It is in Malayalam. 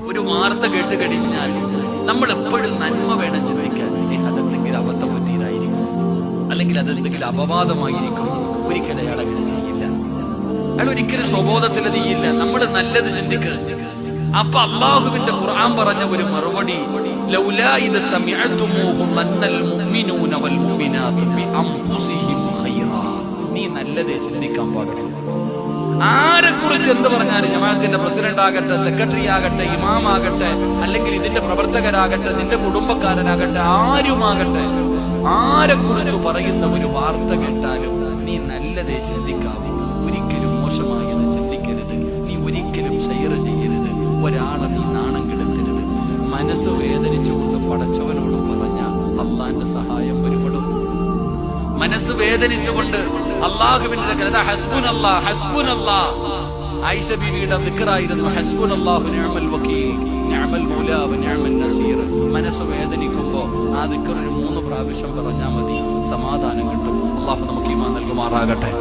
ഒരു വാർത്ത കേട്ട് കഴിഞ്ഞാൽ നമ്മൾ എപ്പോഴും നന്മ വേണം ചിന്തിക്കാൻ. അതെന്തെങ്കിലും അബദ്ധം പറ്റിയതായിരിക്കും, അല്ലെങ്കിൽ അതെന്തെങ്കിലും അപവാദമായിരിക്കും. ഒരിക്കലും അയാൾ അങ്ങനെ ചെയ്യില്ല. അയാൾ ഒരിക്കലും സ്വബോധത്തിൽ ചെയ്യില്ല. നമ്മൾ നല്ലത് ചിന്തിക്കുക. അപ്പൊ അള്ളാഹുവിന്റെ ഖുർആൻ പറഞ്ഞ ഒരു മറുപടി, ലൗലാ ഇദ സമിഅതുമൂഹു മന്നൽ മുഅ്മിനൂന വൽ മുഅ്മിനാതു ബിഅൻഫുസിഹിം ഖൈറാ. നീ നല്ലതേ ചിന്തിക്കാൻ പാടുള്ളൂ. ആരെക്കുറിച്ച് എന്ത് പറഞ്ഞാലും, ജമാഅത്തിന്റെ പ്രസിഡന്റ് ആകട്ടെ, സെക്രട്ടറി ആകട്ടെ, ഇമാമാകട്ടെ, അല്ലെങ്കിൽ ഇതിന്റെ പ്രവർത്തകരാകട്ടെ, നിന്റെ കുടുംബക്കാരനാകട്ടെ, ആരുമാകട്ടെ, ആരെക്കുറിച്ച് പറയുന്ന ഒരു വാർത്ത കേട്ടാലും നീ നല്ലതേ ചിന്തിക്കാവൂ. ഒരിക്കലും മോശമായത് ചിന്തിക്കരുത്. നീ ഒരിക്കലും ഷെയർ ചെയ്യരുത്. ഒരാളെ നീ നാണം കെടുത്തരുത്. മനസ്സ് വേദനിച്ചുകൊണ്ട് പടച്ചവനോട് പറഞ്ഞ അള്ളാന്റെ സഹായം വരുമ്പോഴും മനസ്സ് വേദനിച്ചുകൊണ്ട് അള്ളാഹുവിന്റെ ഹസ്ബുനല്ലാഹ് ഹസ്ബുനല്ലാഹ്. ആയിഷ ബീവിയുടെ ദിക്റായിരുന്നു ഹസ്ബുനല്ലാഹു നിഅമൽ വകീൽ നിഅമൽ മൗലാ വ നിഅമൻ നസീർ. മനസ്സ് വേദനിക്കുമ്പോ ആ ദിക്ർ 3 പ്രാവശ്യം പറഞ്ഞാൽ മതി, സമാധാനം കിട്ടും. അള്ളാഹു നമുക്ക് ഈമാൻ നൽകുമാറാകട്ടെ.